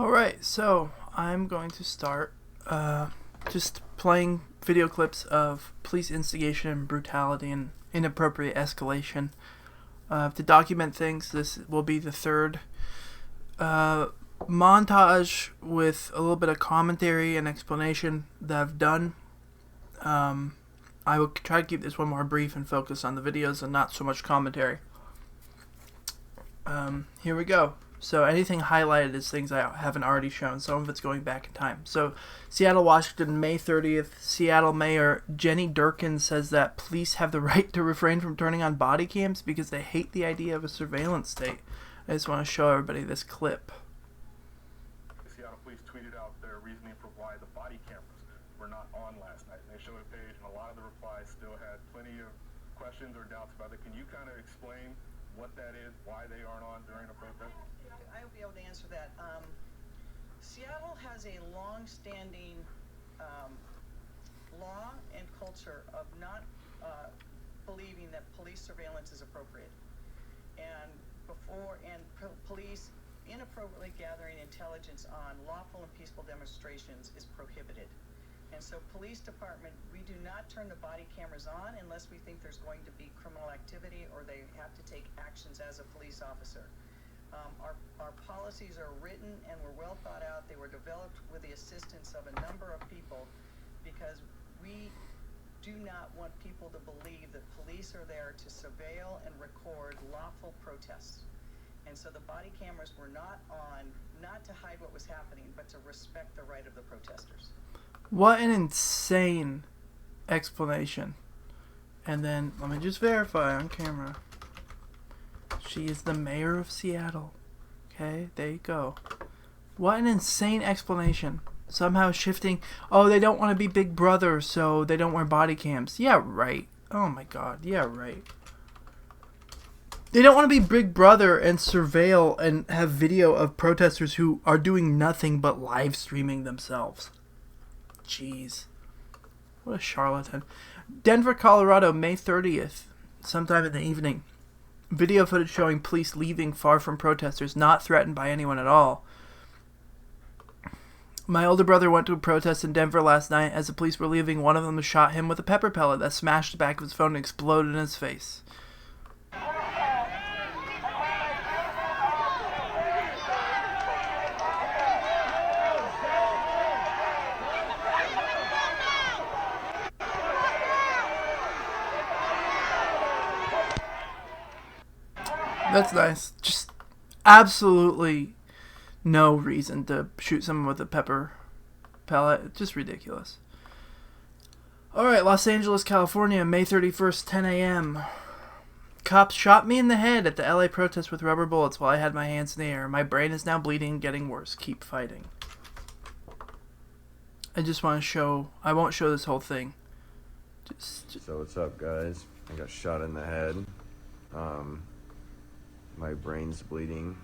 Alright, so I'm going to start just playing video clips of police instigation and brutality and inappropriate escalation. To document things, this will be the third montage with a little bit of commentary and explanation that I've done. I will try to keep this one more brief and focus on the videos and not so much commentary. Here we go. So anything highlighted is things I haven't already shown. Some of it's going back in time. So Seattle, Washington, May 30th. Seattle Mayor Jenny Durkin says that police have the right to refrain from turning on body cams because they hate the idea of a surveillance state. I just want to show everybody this clip. The Seattle police tweeted out their reasoning for why the body cameras were not on last night. They showed a page, and a lot of the replies still had plenty of questions or doubts about it. Can you kind of explain what that is, why they aren't on during a protest? I'll be able to answer that. Seattle has a long-standing law and culture of not believing that police surveillance is appropriate, and police inappropriately gathering intelligence on lawful and peaceful demonstrations is prohibited. And so police department, we do not turn the body cameras on unless we think there's going to be criminal activity or they have to take actions as a police officer. Our policies are written and were well thought out. They were developed with the assistance of a number of people because we do not want people to believe that police are there to surveil and record lawful protests. And so the body cameras were not on, not to hide what was happening, but to respect the right of the protesters. What an insane explanation. And then, let me just verify on camera. She is the mayor of Seattle. Okay, there you go. What an insane explanation. Somehow shifting, oh, they don't want to be Big Brother, so they don't wear body cams. Yeah, right. Oh my god, yeah, right. They don't want to be Big Brother and surveil and have video of protesters who are doing nothing but live streaming themselves. Jeez. What a charlatan. Denver, Colorado, May 30th, sometime in the evening. Video footage showing police leaving far from protesters, not threatened by anyone at all. My older brother went to a protest in Denver last night. As the police were leaving, one of them shot him with a pepper pellet that smashed the back of his phone and exploded in his face. That's nice. Just absolutely no reason to shoot someone with a pepper pellet. Just ridiculous. Alright, Los Angeles, California, May 31st, 10 a.m. Cops shot me in the head at the LA protest with rubber bullets while I had my hands in the air. My brain is now bleeding, getting worse. Keep fighting. I just want to show... I won't show this whole thing. So what's up, guys? I got shot in the head. My brain's bleeding.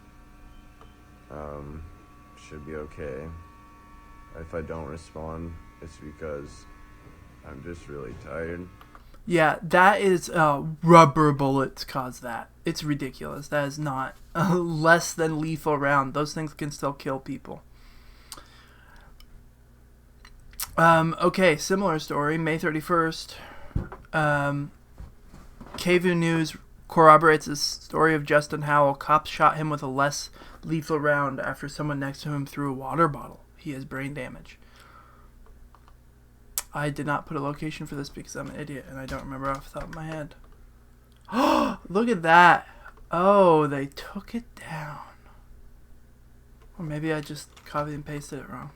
Should be okay. If I don't respond, it's because I'm just really tired. Yeah, that is rubber bullets cause that. It's ridiculous. That is not a less than lethal round. Those things can still kill people. Okay, similar story. May 31st. KVU News corroborates the story of Justin Howell. Cops shot him with a less lethal round after someone next to him threw a water bottle. He has brain damage. I did not put a location for this because I'm an idiot and I don't remember off the top of my head. Oh, look at that. Oh, they took it down. Or maybe I just copied and pasted it wrong.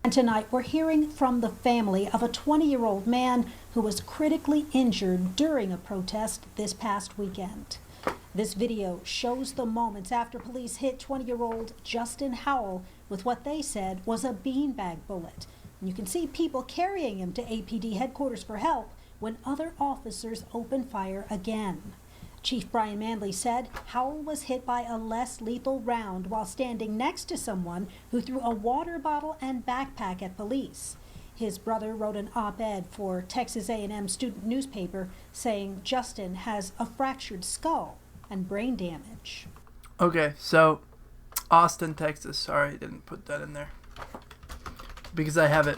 Tonight, we're hearing from the family of a 20-year-old man who was critically injured during a protest this past weekend. This video shows the moments after police hit 20-year-old Justin Howell with what they said was a beanbag bullet. And you can see people carrying him to APD headquarters for help when other officers opened fire again. Chief Brian Manley said Howell was hit by a less lethal round while standing next to someone who threw a water bottle and backpack at police. His brother wrote an op-ed for Texas A&M student newspaper saying Justin has a fractured skull and brain damage. Okay, so Austin, Texas. Sorry, I didn't put that in there because I have it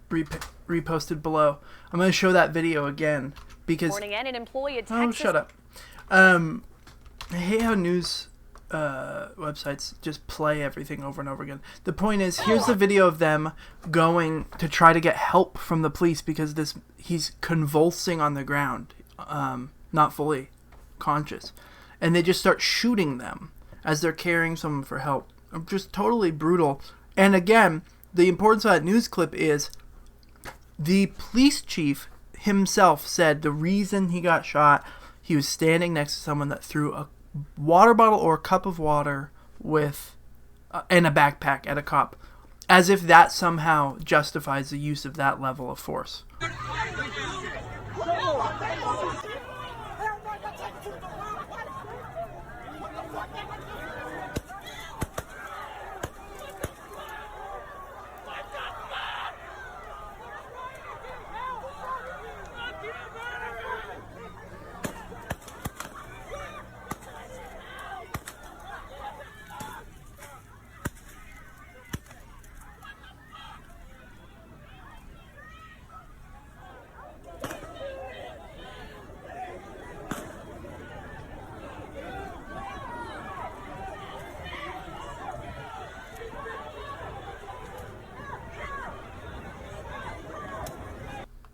reposted below. I'm going to show that video again because... Morning, and an employee at Oh, Texas... shut up. I hate how news websites just play everything over and over again. The point is, here's the video of them going to try to get help from the police because he's convulsing on the ground, not fully conscious. And they just start shooting them as they're carrying someone for help. Just totally brutal. And again, the importance of that news clip is the police chief himself said the reason he got shot, he was standing next to someone that threw a water bottle or a cup of water with and a backpack at a cop, as if that somehow justifies the use of that level of force.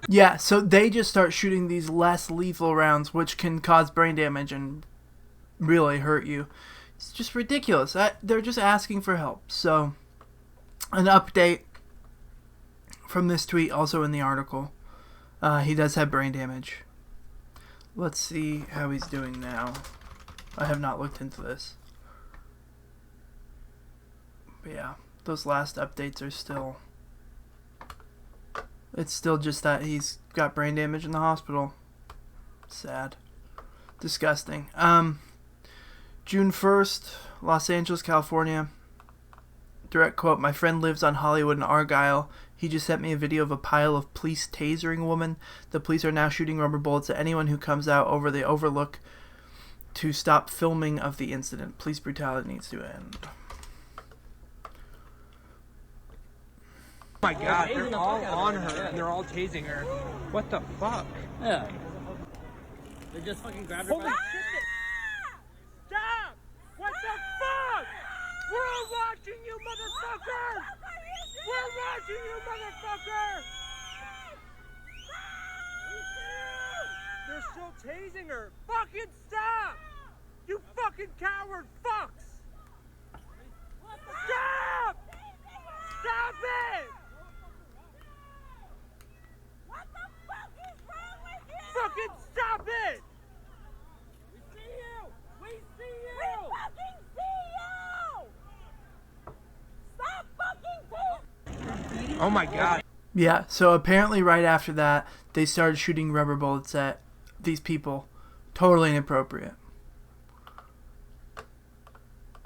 Yeah, so they just start shooting these less lethal rounds, which can cause brain damage and really hurt you. It's just ridiculous. They're just asking for help. So, an update from this tweet, also in the article. He does have brain damage. Let's see how he's doing now. I have not looked into this. But yeah, those last updates are still... It's still just that he's got brain damage in the hospital. Sad. Disgusting. June 1st, Los Angeles, California. Direct quote, "My friend lives on Hollywood and Argyle. He just sent me a video of a pile of police tasering a woman. The police are now shooting rubber bullets at anyone who comes out over the overlook to stop filming of the incident. Police brutality needs to end." Oh my god, they're all on her and they're all tasing her. What the fuck? Yeah. They just fucking grabbed her by the... Stop! What the fuck? We're all watching you, motherfucker! We're watching you, motherfucker! They're still tasing her. Fucking stop! You fucking coward fucks! Stop! Stop it! What the fuck is wrong with you? Fucking stop it! We see you! We see you! We fucking see you! Stop fucking taking! Oh my god. Yeah, so apparently right after that, they started shooting rubber bullets at these people. Totally inappropriate.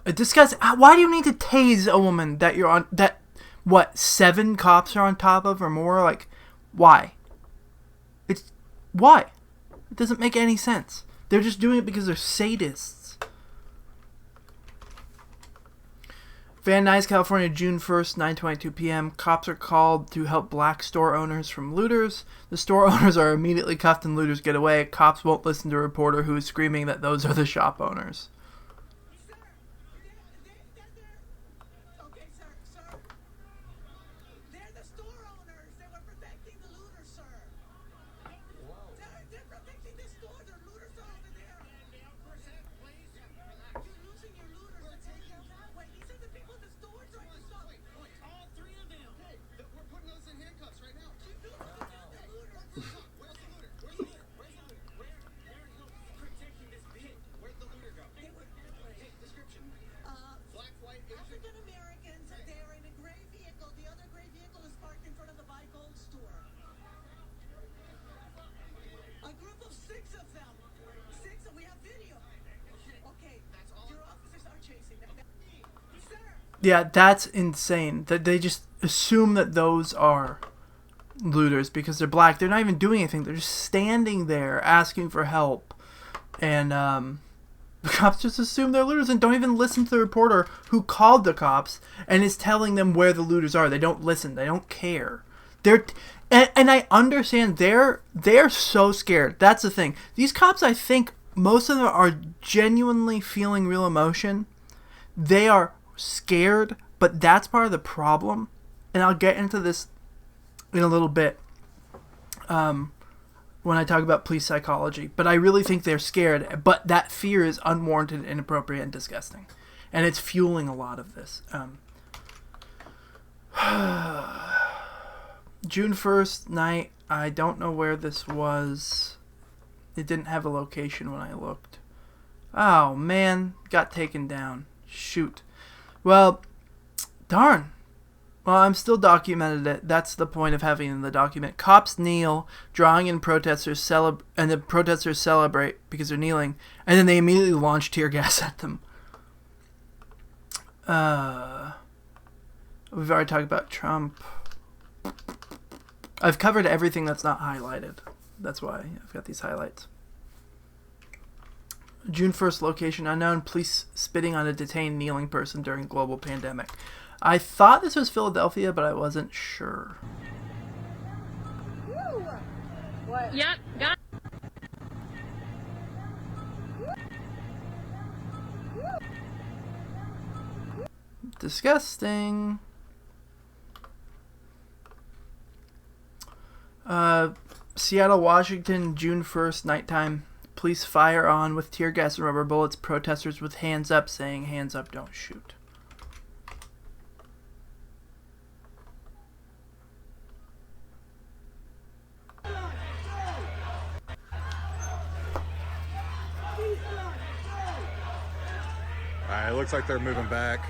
Disgusting. Why do you need to tase a woman that you're on... that, what, 7 cops are on top of or more? Like, why? Why? It doesn't make any sense. They're just doing it because they're sadists. Van Nuys, California, June 1st, 9:22 p.m. Cops are called to help black store owners from looters. The store owners are immediately cuffed and looters get away. Cops won't listen to a reporter who is screaming that those are the shop owners. Yeah, that's insane. That they just assume that those are looters because they're black. They're not even doing anything. They're just standing there asking for help. And the cops just assume they're looters and don't even listen to the reporter who called the cops and is telling them where the looters are. They don't listen. They don't care. And I understand they're so scared. That's the thing. These cops, I think most of them are genuinely feeling real emotion. They are scared, but that's part of the problem. And I'll get into this in a little bit when I talk about police psychology. But I really think they're scared, but that fear is unwarranted, inappropriate, and disgusting. And it's fueling a lot of this. June 1st night, I don't know where this was. It didn't have a location when I looked. Oh, man. Got taken down. Shoot. Well, darn. Well, I'm still documented it. That's the point of having the document. Cops kneel, drawing in protesters, and the protesters celebrate because they're kneeling, and then they immediately launch tear gas at them. We've already talked about Trump. I've covered everything that's not highlighted. That's why I've got these highlights. June 1st, location unknown. Police spitting on a detained kneeling person during global pandemic. I thought this was Philadelphia, but I wasn't sure. What? Yep, got Disgusting. Seattle, Washington, June 1st, nighttime. Police fire on with tear gas and rubber bullets. Protesters with hands up saying, hands up, don't shoot. It looks like they're moving back.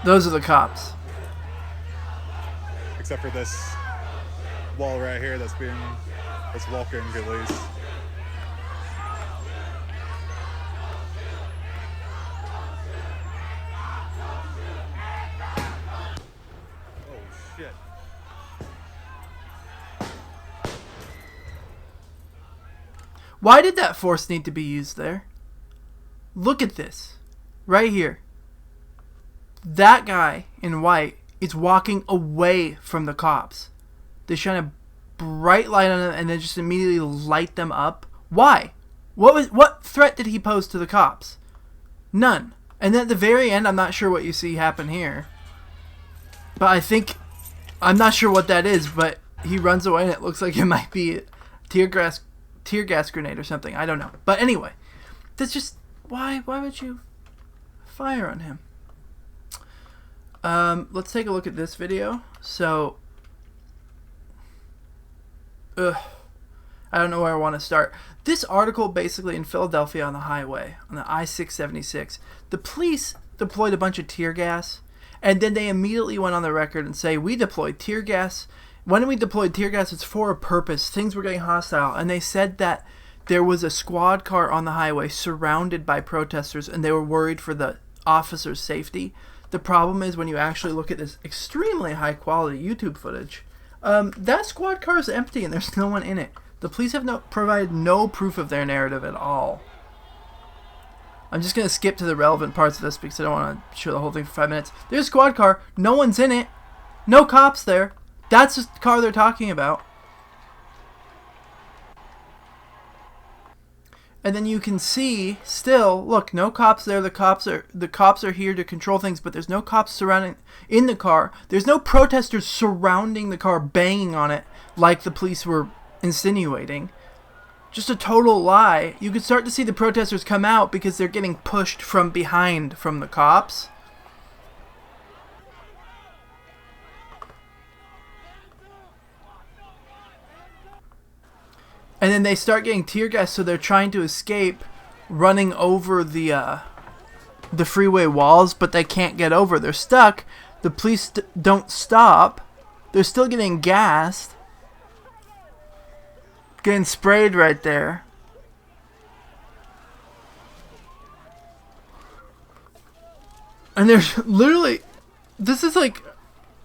Those are the cops. Except for this wall right here that's walking at least. Oh shit. Why did that force need to be used there? Look at this. Right here. That guy in white is walking away from the cops. They shine a bright light on them and then just immediately light them up. Why? What threat did he pose to the cops? None. And then at the very end, I'm not sure what you see happen here. But I'm not sure what that is, but he runs away and it looks like it might be a tear gas grenade or something. I don't know. But anyway, that's just, why would you fire on him? Let's take a look at this video. So, I don't know where I want to start. This article basically in Philadelphia on the highway, on the I-676, the police deployed a bunch of tear gas, and then they immediately went on the record and say, we deployed tear gas. When we deployed tear gas, it's for a purpose. Things were getting hostile. And they said that there was a squad car on the highway surrounded by protesters, and they were worried for the officers' safety. The problem is when you actually look at this extremely high-quality YouTube footage, that squad car is empty and there's no one in it. The police have provided no proof of their narrative at all. I'm just going to skip to the relevant parts of this because I don't want to show the whole thing for 5 minutes. There's a squad car. No one's in it. No cops there. That's the car they're talking about. And then you can see still, look, no cops there. The cops are here to control things, but there's no cops surrounding in the car. There's no protesters surrounding the car, banging on it like the police were insinuating. Just a total lie. You could start to see the protesters come out because they're getting pushed from behind from the cops. And then they start getting tear gas, so they're trying to escape, running over the freeway walls, but they can't get over. They're stuck. The police don't stop. They're still getting gassed. Getting sprayed right there. And there's literally, this is like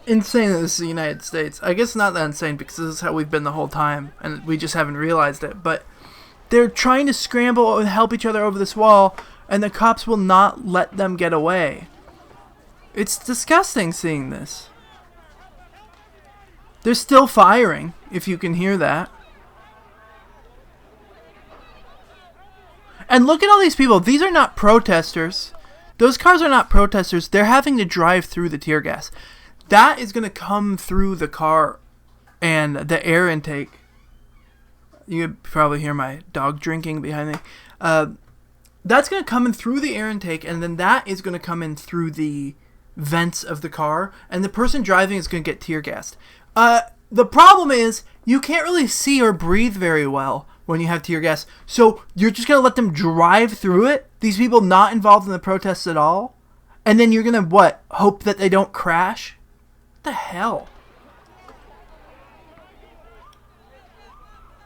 insane that this is the United States. I guess not that insane because this is how we've been the whole time and we just haven't realized it. But they're trying to scramble and help each other over this wall and the cops will not let them get away. It's disgusting seeing this. They're still firing, if you can hear that. And look at all these people. These are not protesters. Those cars are not protesters. They're having to drive through the tear gas. That is going to come through the car and the air intake. You could probably hear my dog drinking behind me. That's going to come in through the air intake, and then that is going to come in through the vents of the car, and the person driving is going to get tear gassed. The problem is you can't really see or breathe very well when you have tear gas, so you're just going to let them drive through it, these people not involved in the protests at all, and then you're going to, what, hope that they don't crash? What the hell?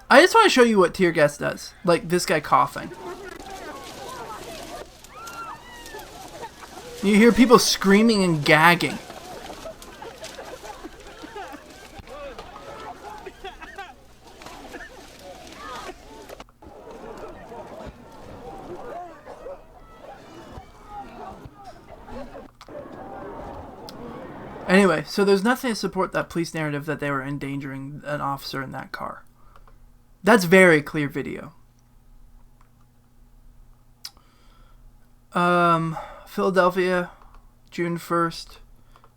I just want to show you what tear gas does. Like this guy coughing. You hear people screaming and gagging. Anyway, so there's nothing to support that police narrative that they were endangering an officer in that car. That's very clear video. Philadelphia, June 1st,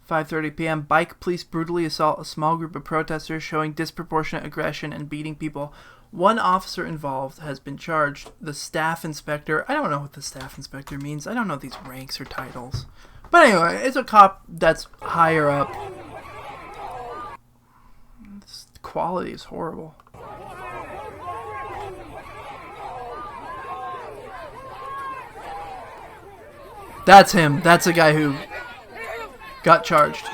5:30 p.m. Bike police brutally assault a small group of protesters, showing disproportionate aggression and beating people. One officer involved has been charged. The staff inspector, I don't know what the staff inspector means. I don't know these ranks or titles. But anyway, it's a cop that's higher up. This quality is horrible. That's him. That's the guy who got charged.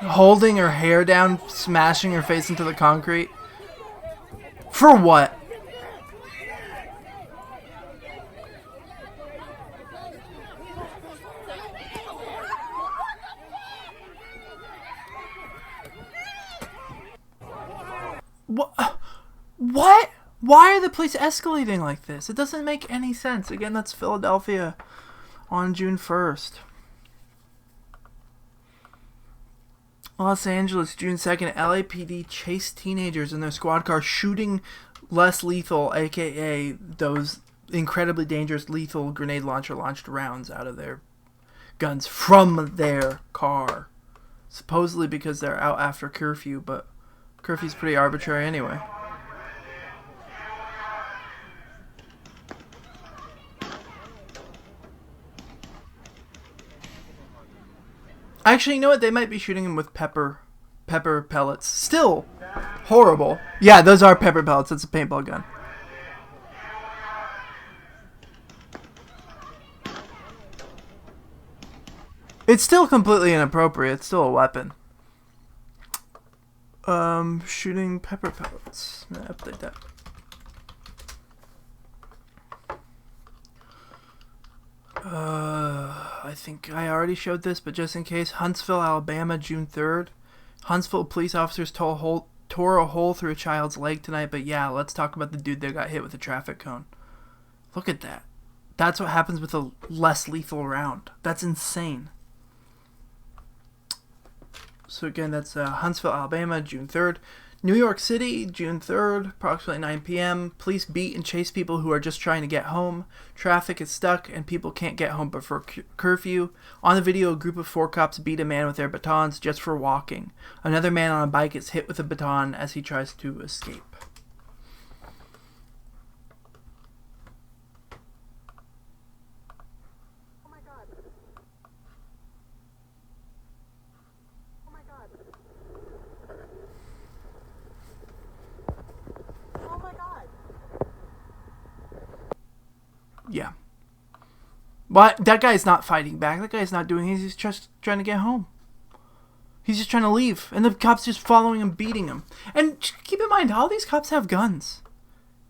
Holding her hair down, smashing her face into the concrete. For what? What? Why are the police escalating like this? It doesn't make any sense. Again, that's Philadelphia on June 1st. Los Angeles, June 2nd, LAPD chased teenagers in their squad car, shooting less lethal, aka those incredibly dangerous lethal grenade launcher launched rounds out of their guns from their car. Supposedly because they're out after curfew, but curfew's pretty arbitrary anyway. Actually, you know what? They might be shooting him with pepper pellets. Still horrible. Yeah, those are pepper pellets. It's a paintball gun. It's still completely inappropriate. It's still a weapon. Shooting pepper pellets. I'm gonna update that. I think I already showed this, but just in case, Huntsville, Alabama, June 3rd. Huntsville police officers tore a hole through a child's leg tonight, but yeah, let's talk about the dude that got hit with a traffic cone. Look at that. That's what happens with a less lethal round. That's insane. So again, that's Huntsville, Alabama, June 3rd. New York City, June 3rd, approximately 9 p.m. Police beat and chase people who are just trying to get home. Traffic is stuck and people can't get home before curfew. On the video, a group of 4 cops beat a man with their batons just for walking. Another man on a bike is hit with a baton as he tries to escape. Yeah. But that guy's not fighting back. That guy's not doing anything. He's just trying to get home. He's just trying to leave. And the cops just following him, beating him. And keep in mind, all these cops have guns.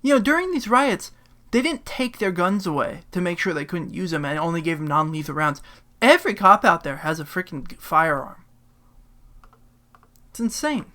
You know, during these riots, They didn't take their guns away to make sure they couldn't use them and only gave them non-lethal rounds. Every cop out there has a freaking firearm. It's insane.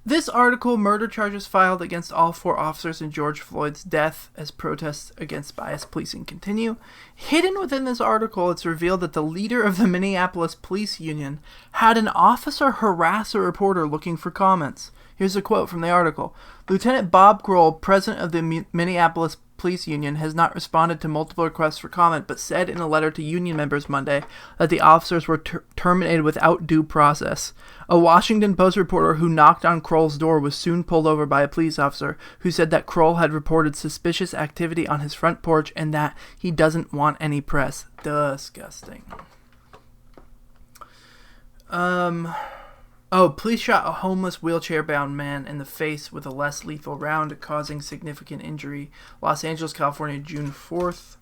This article, murder charges filed against all 4 officers in George Floyd's death as protests against biased policing continue. Hidden within this article, it's revealed that the leader of the Minneapolis Police Union had an officer harass a reporter looking for comments. Here's a quote from the article. Lieutenant Bob Grohl, president of the Minneapolis Police Union, has not responded to multiple requests for comment, but said in a letter to union members Monday that the officers were terminated without due process. A Washington Post reporter who knocked on Kroll's door was soon pulled over by a police officer who said that Kroll had reported suspicious activity on his front porch and that he doesn't want any press. Disgusting. Police shot a homeless wheelchair-bound man in the face with a less lethal round, causing significant injury. Los Angeles, California, June 4th.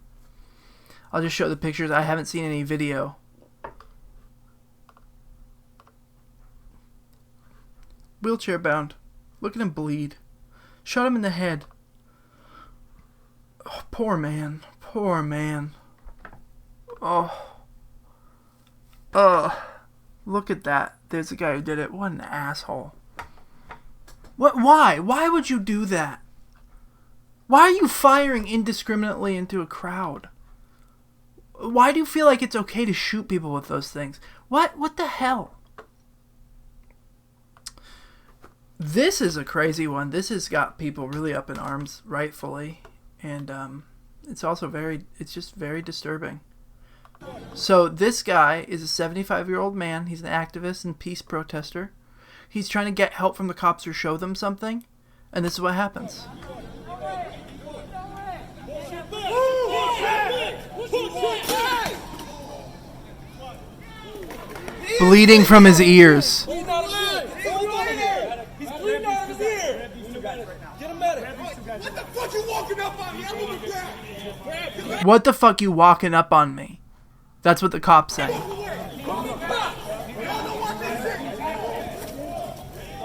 I'll just show the pictures. I haven't seen any video. Wheelchair-bound. Look at him bleed. Shot him in the head. Oh, poor man. Poor man. Oh. Look at that. There's a guy who did it. What an asshole. What? Why? Why would you do that? Why are you firing indiscriminately into a crowd? Why do you feel like it's okay to shoot people with those things? What the hell? This is a crazy one. This has got people really up in arms, rightfully. And it's also it's just very disturbing. So this guy is a 75-year-old man. He's an activist and peace protester. He's trying to get help from the cops or show them something. And this is what happens. Bleeding from his ears. He's bleeding out of his ear. Get him better. What the fuck you walking up on me? I'm gonna be dead. What the fuck you walking up on me? That's what the cops say.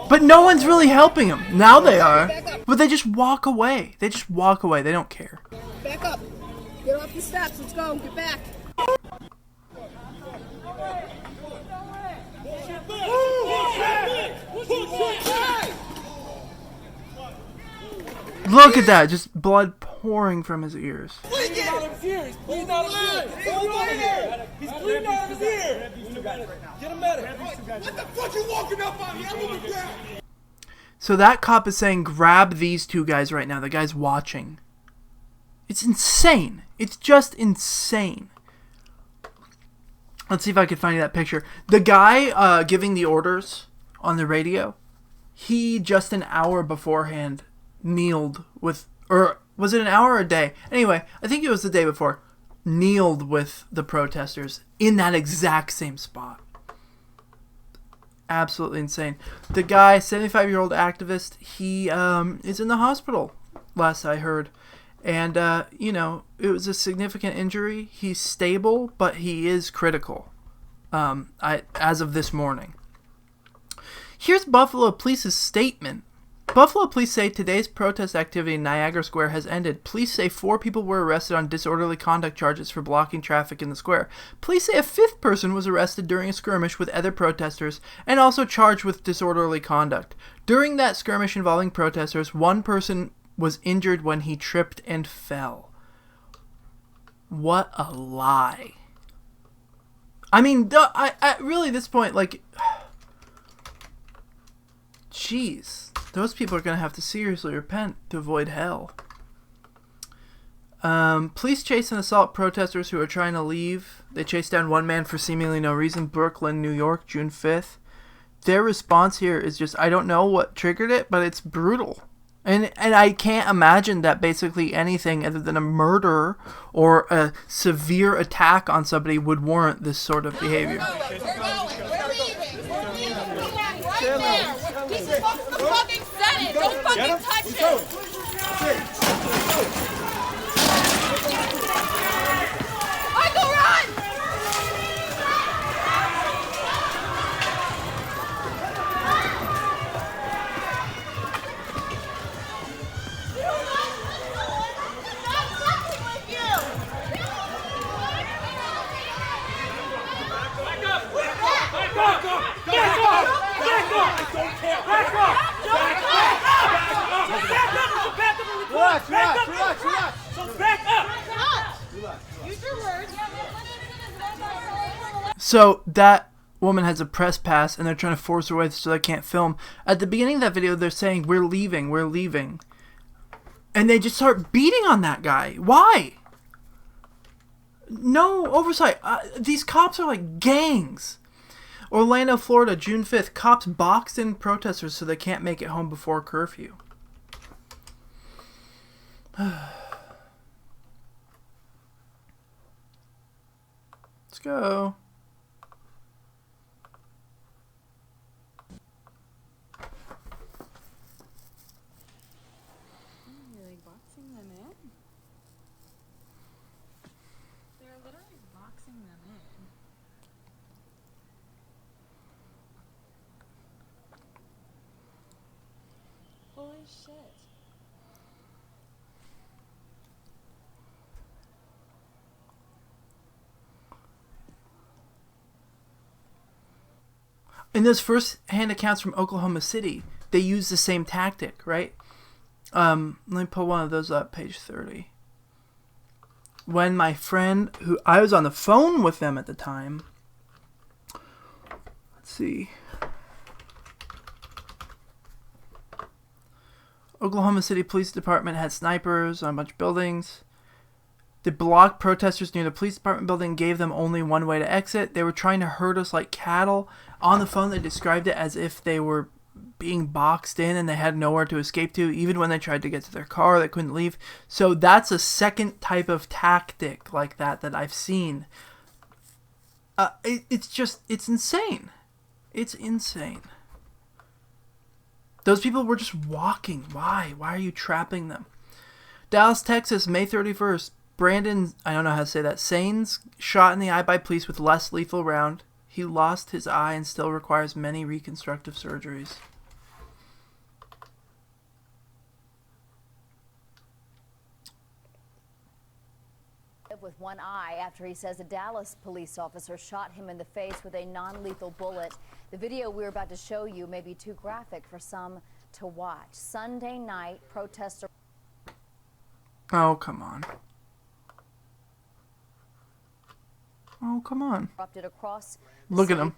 But no one's really helping him. Now they are. But they just walk away. They just walk away. They don't care. Back up. Get off the steps. Let's go. Get back. Look at that. Just blood pouring from his ears. He's bleeding out of his ear. He's bleeding out of his ear. He's bleeding out of his ear. Get him better. What the fuck you walking up on me? I'm gonna be dead. So that cop is saying, grab these 2 guys right now. The guy's watching. It's insane. It's just insane. Let's see if I can find you that picture. The guy giving the orders on the radio, he just an hour beforehand kneeled with, or was it an hour or a day? Anyway, I think it was the day before, kneeled with the protesters in that exact same spot. Absolutely insane. The guy, 75-year-old activist, he is in the hospital, last I heard. And, it was a significant injury. He's stable, but he is critical, as of this morning. Here's Buffalo Police's statement. Buffalo police say today's protest activity in Niagara Square has ended. Police say 4 people were arrested on disorderly conduct charges for blocking traffic in the square. Police say a 5th person was arrested during a skirmish with other protesters and also charged with disorderly conduct. During that skirmish involving protesters, 1 person was injured when he tripped and fell. What a lie. I mean, I really at this point, like, jeez. Those people are going to have to seriously repent to avoid hell. Police chase and assault protesters who are trying to leave. They chased down 1 man for seemingly no reason. Brooklyn, New York, June 5th. Their response here is just, I don't know what triggered it, but it's brutal. And I can't imagine that basically anything other than a murder or a severe attack on somebody would warrant this sort of behavior. He's fucking the fucking Senate. Don't fucking touch him. Michael, run! Use your words. So that woman has a press pass, and they're trying to force her away so they can't film. At the beginning of that video, they're saying, we're leaving. And they just start beating on that guy. Why? No oversight. These cops are like gangs. Orlando, Florida, June 5th. Cops boxed in protesters so they can't make it home before curfew. Let's go. You're like boxing them in? They're literally boxing them in. Holy shit. In those first-hand accounts from Oklahoma City, they use the same tactic, right? Let me pull one of those up, page 30. When my friend, who I was on the phone with them at the time, let's see. Oklahoma City Police Department had snipers on a bunch of buildings. They blocked protesters near the police department building, gave them only one way to exit. They were trying to herd us like cattle. On the phone, they described it as if they were being boxed in and they had nowhere to escape to. Even when they tried to get to their car, they couldn't leave. So that's a second type of tactic like that I've seen. It's insane. It's insane. Those people were just walking. Why? Why are you trapping them? Dallas, Texas, May 31st. Brandon, I don't know how to say that, Sains, shot in the eye by police with less lethal round. He lost his eye and still requires many reconstructive surgeries. With one eye after he says a Dallas police officer shot him in the face with a non-lethal bullet. The video we're about to show you may be too graphic for some to watch. Sunday night, protesters... Oh, come on. Oh, come on. Erupted across Look at him.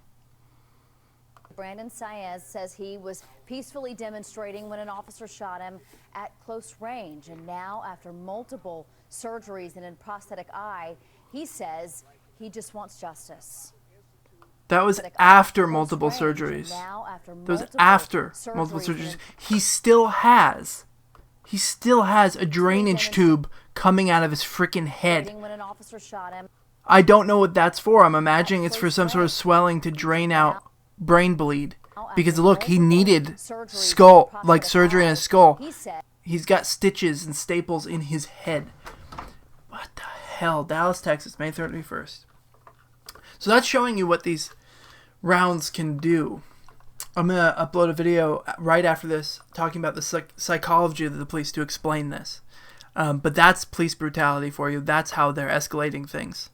Brandon Saez says he was peacefully demonstrating when an officer shot him at close range. And now, after multiple surgeries and a prosthetic eye, he says he just wants justice. That was after multiple surgeries. That was after multiple surgeries. He still has a drainage tube coming out of his freaking head. When an officer shot him. I don't know what that's for. I'm imagining it's for some sort of swelling to drain out brain bleed. Because look, he needed surgery in his skull. He's got stitches and staples in his head. What the hell? Dallas, Texas, May 31st. So that's showing you what these rounds can do. I'm going to upload a video right after this talking about the psychology of the police to explain this. But that's police brutality for you. That's how they're escalating things.